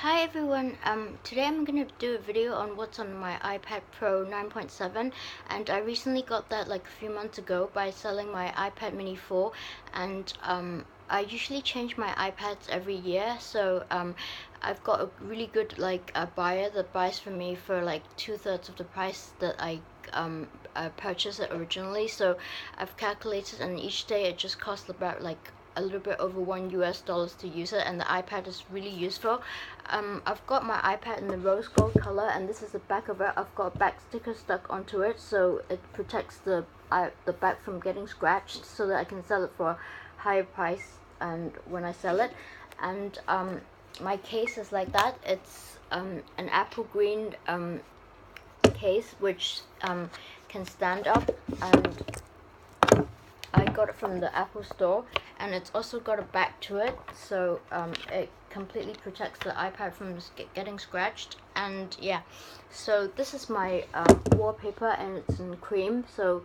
Hi everyone, today I'm gonna do a video on what's on my iPad Pro 9.7, and I recently got that like a few months ago by selling my iPad mini 4. And I usually change my iPads every year, so I've got a really good a buyer that buys from me for like 2/3 of the price that I purchased it originally. So I've calculated, and each day it just costs about like a little bit over $1 to use it, and the iPad is really useful. I've got my iPad in the rose gold color, and this is the back of it. I've got a back sticker stuck onto it, so it protects the back from getting scratched, so that I can sell it for a higher price and when I sell it. And my case is like that. It's an apple green case which can stand up, and I got it from the Apple store, and it's also got a back to it, so it completely protects the iPad from getting scratched. And yeah, so this is my wallpaper, and it's in cream. So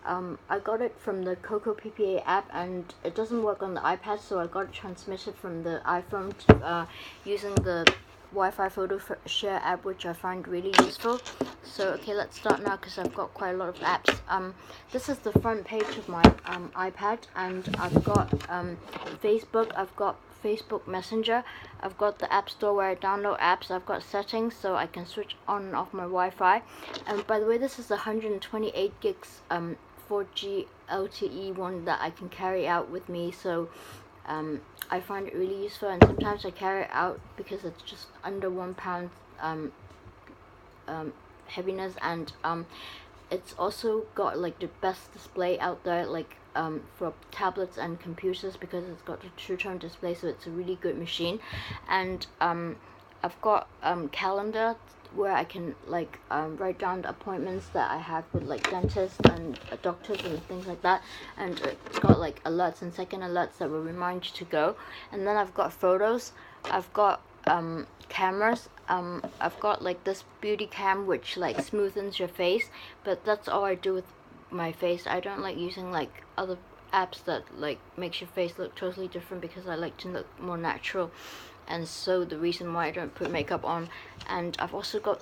I got it from the Coco PPA app, and it doesn't work on the iPad, so I got it transmitted from the iPhone to, using the Wi-Fi photo share app, which I find really useful. So okay, let's start now because I've got quite a lot of apps. This is the front page of my iPad, and I've got Facebook, I've got Facebook Messenger, I've got the App Store where I download apps, I've got settings so I can switch on and off my Wi-Fi. And by the way, this is 128 gigs 4G LTE one that I can carry out with me, so I find it really useful, and sometimes I carry it out because it's just under 1 pound heaviness. And it's also got like the best display out there, like for tablets and computers, because it's got a True Tone display, so it's a really good machine. And I've got calendar where I can write down the appointments that I have with like dentists and doctors and things like that, and it's got like alerts and second alerts that will remind you to go. And then I've got photos, I've got cameras, I've got like this beauty cam which like smoothens your face, but that's all I do with my face. I don't like using like other apps that like makes your face look totally different, because I like to look more natural, and so the reason why I don't put makeup on. And I've also got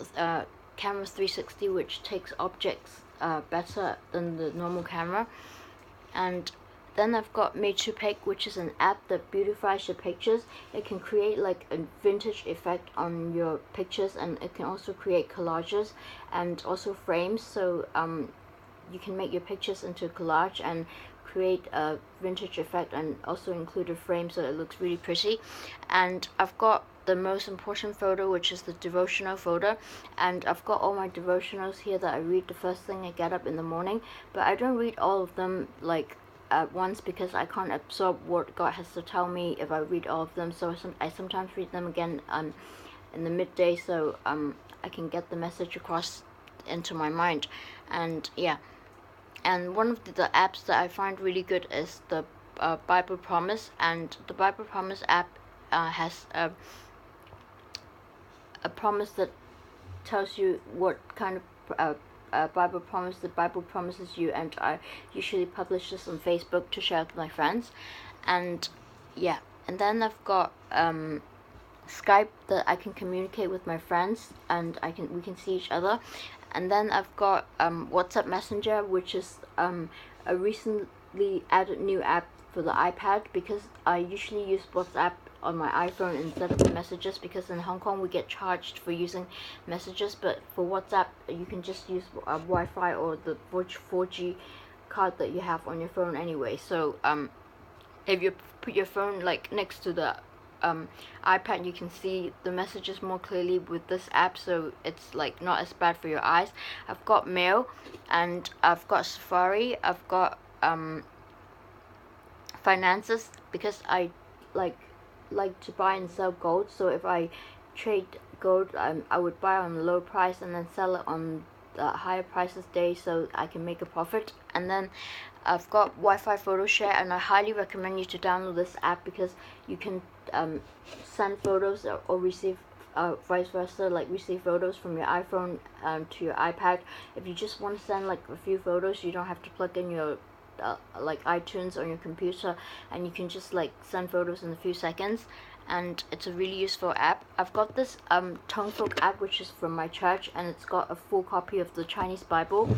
Camera 360, which takes objects better than the normal camera. And then I've got Made to Pick, which is an app that beautifies your pictures. It can create like a vintage effect on your pictures, and it can also create collages and also frames, so you can make your pictures into a collage and create a vintage effect, and also include a frame so it looks really pretty. And I've got the most important photo, which is the devotional photo, and I've got all my devotionals here that I read the first thing I get up in the morning, but I don't read all of them like at once, because I can't absorb what God has to tell me if I read all of them. So I sometimes read them again in the midday, so I can get the message across into my mind. And yeah, and one of the apps that I find really good is the Bible Promise. And the Bible Promise app has a promise that tells you what kind of Bible promise the Bible promises you, and I usually publish this on Facebook to share with my friends. And yeah, and then I've got Skype that I can communicate with my friends, and we can see each other. And then I've got WhatsApp Messenger, which is a recently added new app for the iPad, because I usually use WhatsApp on my iPhone instead of the messages, because in Hong Kong we get charged for using messages, but for WhatsApp you can just use Wi-Fi or the 4G card that you have on your phone anyway. So if you put your phone like next to the iPad, you can see the messages more clearly with this app, so it's like not as bad for your eyes. I've got Mail, and I've got Safari, I've got Finances, because I like to buy and sell gold. So if I trade gold, I would buy on a low price and then sell it on the higher prices day, so I can make a profit. And then I've got Wi-Fi Photo Share, and I highly recommend you to download this app, because you can send photos or receive vice versa, like receive photos from your iPhone to your iPad. If you just want to send like a few photos, you don't have to plug in your like iTunes on your computer, and you can just like send photos in a few seconds. and it's a really useful app. I've got this Tongfolk app, which is from my church, and it's got a full copy of the Chinese Bible.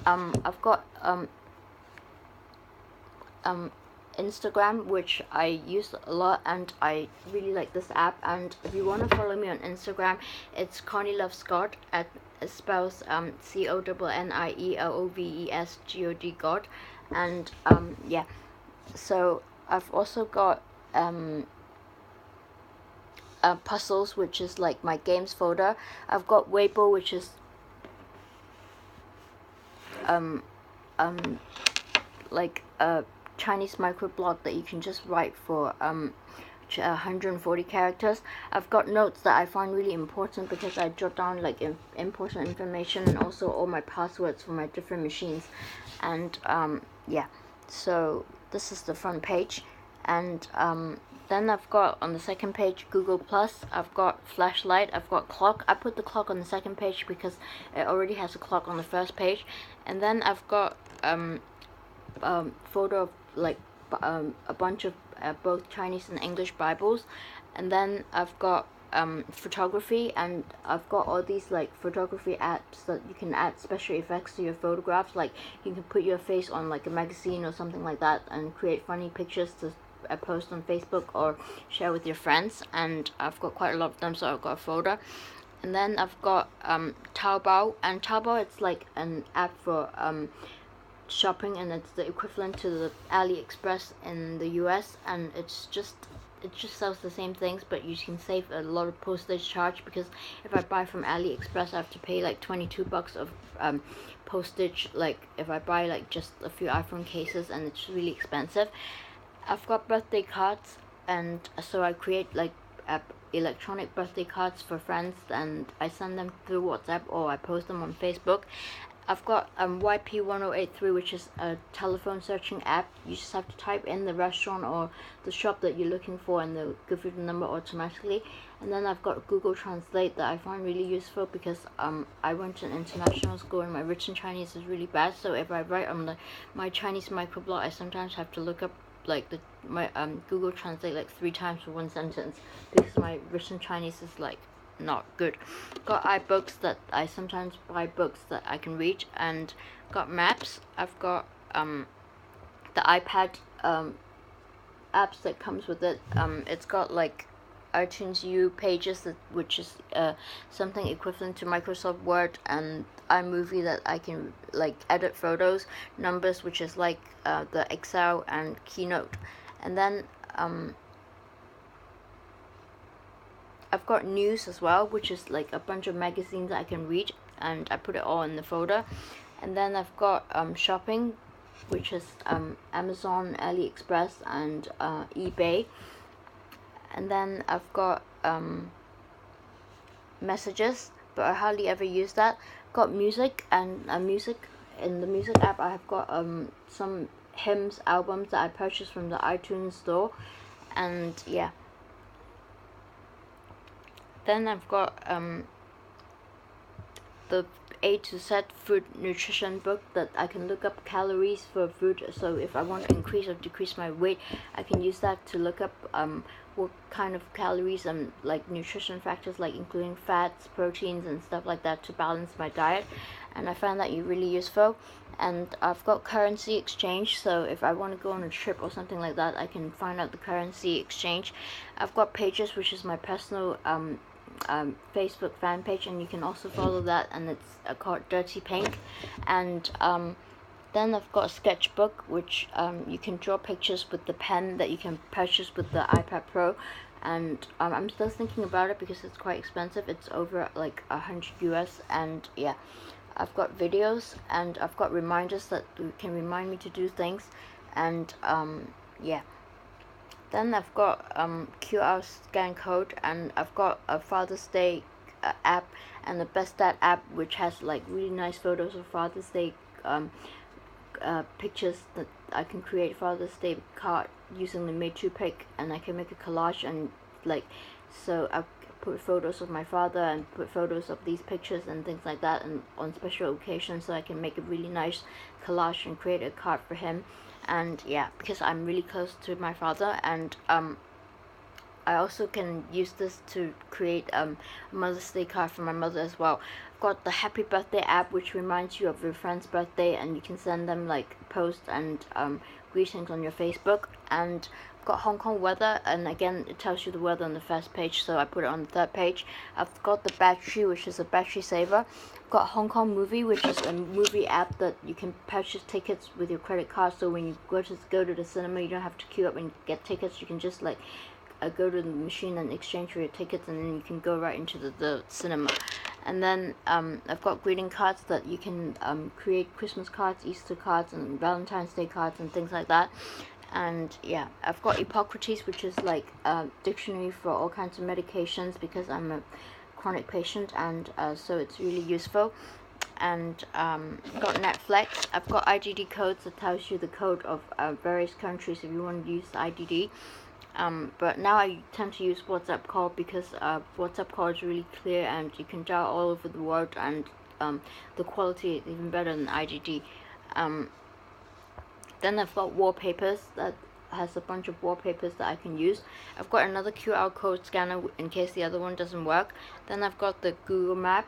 I've got Instagram, which I use a lot, and I really like this app. And if you want to follow me on Instagram, it's Connie Love Scott. It spells CONNIELOVESGOD God. And yeah, so I've also got puzzles, which is like my games folder. I've got Weibo, which is like a Chinese microblog that you can just write for 140 characters. I've got notes that I find really important because I jot down like important information, and also all my passwords for my different machines. And yeah, so this is the front page. And then I've got on the second page Google Plus. I've got flashlight. I've got clock. I put the clock on the second page because it already has a clock on the first page. And then I've got photo of like a bunch of both Chinese and English Bibles. And then I've got photography, and I've got all these like photography apps that you can add special effects to your photographs. Like you can put your face on like a magazine or something like that and create funny pictures to post on Facebook or share with your friends. And I've got quite a lot of them, so I've got a folder. And then I've got Taobao, and Taobao, it's like an app for shopping, and it's the equivalent to the AliExpress in the US, and it just sells the same things, but you can save a lot of postage charge, because if I buy from AliExpress I have to pay like $22 of postage, like if I buy like just a few iPhone cases, and it's really expensive. I've got birthday cards, and so I create like electronic birthday cards for friends, and I send them through WhatsApp or I post them on Facebook. I've got YP1083, which is a telephone searching app. You just have to type in the restaurant or the shop that you're looking for, and they'll give you the number automatically. And then I've got Google Translate that I find really useful because I went to an international school and my written Chinese is really bad. So if I write on my Chinese microblog, I sometimes have to look up like my Google Translate like 3 times for one sentence, because my written Chinese is like not good. Got iBooks that I sometimes buy books that I can read, and got maps. I've got the iPad apps that comes with it. It's got like iTunes U pages, which is something equivalent to Microsoft Word, and iMovie that I can like edit photos. Numbers, which is like the Excel, and Keynote. And then I've got news as well, which is like a bunch of magazines that I can read, and I put it all in the folder. And then I've got shopping, which is Amazon, AliExpress, and eBay. And then I've got messages, but I hardly ever use that. Got music, and music. In the music app I have got some hymns albums that I purchased from the iTunes store. And yeah, then I've got the A to Z food nutrition book that I can look up calories for food. So if I want to increase or decrease my weight, I can use that to look up what kind of calories and like nutrition factors, like including fats, proteins, and stuff like that, to balance my diet. And I find that really useful. And I've got currency exchange, so if I want to go on a trip or something like that, I can find out the currency exchange. I've got Pages, which is my personal Facebook fan page, and you can also follow that, and it's called Dirty Pink. And then I've got a sketchbook, which you can draw pictures with the pen that you can purchase with the iPad Pro. And I'm still thinking about it because it's quite expensive. It's over like 100 US. And yeah, I've got videos, and I've got reminders that can remind me to do things. And yeah, then I've got QR scan code, and I've got a Father's Day app, and the Best Dad app, which has like really nice photos of Father's Day pictures that I can create Father's Day card using the Meitu pick, and I can make a collage, and like, so I put photos of my father and put photos of these pictures and things like that, and on special occasions, so I can make a really nice collage and create a card for him. And yeah, because I'm really close to my father. And I also can use this to create a Mother's Day card for my mother as well. I've got the Happy Birthday app, which reminds you of your friend's birthday, and you can send them like posts and greetings on your Facebook. And I've got Hong Kong weather, and again it tells you the weather on the first page, so I put it on the third page. I've got the battery, which is a battery saver. I've got Hong Kong Movie, which is a movie app that you can purchase tickets with your credit card, so when you go to the cinema, you don't have to queue up and get tickets. You can just like go to the machine and exchange for your tickets, and then you can go right into the cinema. And then I've got greeting cards that you can create Christmas cards, Easter cards, and Valentine's Day cards and things like that. And yeah, I've got Hippocrates, which is like a dictionary for all kinds of medications, because I'm a chronic patient, and so it's really useful. And I've got Netflix. I've got IDD codes that tells you the code of various countries if you want to use the IDD. But now I tend to use WhatsApp call, because WhatsApp call is really clear and you can dial all over the world, and the quality is even better than IDD. Then I've got wallpapers that has a bunch of wallpapers that I can use. I've got another QR code scanner in case the other one doesn't work. Then I've got the Google Map,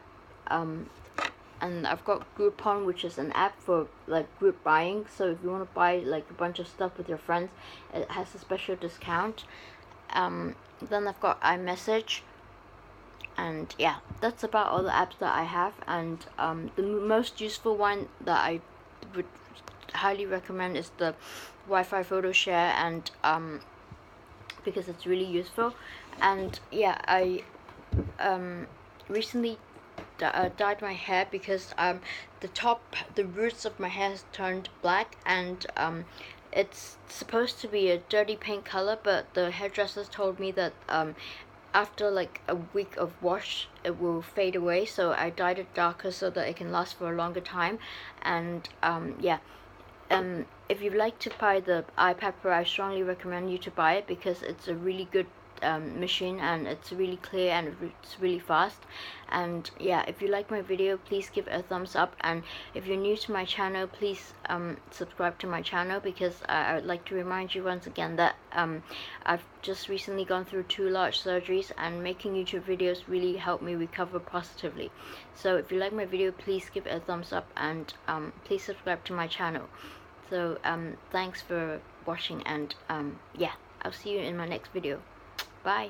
and I've got Groupon, which is an app for like group buying. So if you want to buy like a bunch of stuff with your friends, it has a special discount. Then I've got iMessage, and yeah, that's about all the apps that I have. And the most useful one that I would highly recommend is the Wi-Fi photo share, and because it's really useful. And yeah, I recently dyed my hair, because the roots of my hair has turned black, and it's supposed to be a dirty pink color, but the hairdressers told me that after like a week of wash it will fade away, so I dyed it darker so that it can last for a longer time. And yeah, if you'd like to buy the iPad Pro, I strongly recommend you to buy it, because it's a really good machine, and it's really clear, and it's really fast. And yeah, if you like my video, please give it a thumbs up, and if you're new to my channel, please subscribe to my channel, because I would like to remind you once again that I've just recently gone through 2 large surgeries, and making YouTube videos really helped me recover positively. So if you like my video, please give it a thumbs up, and please subscribe to my channel. So thanks for watching, and yeah, I'll see you in my next video. Bye.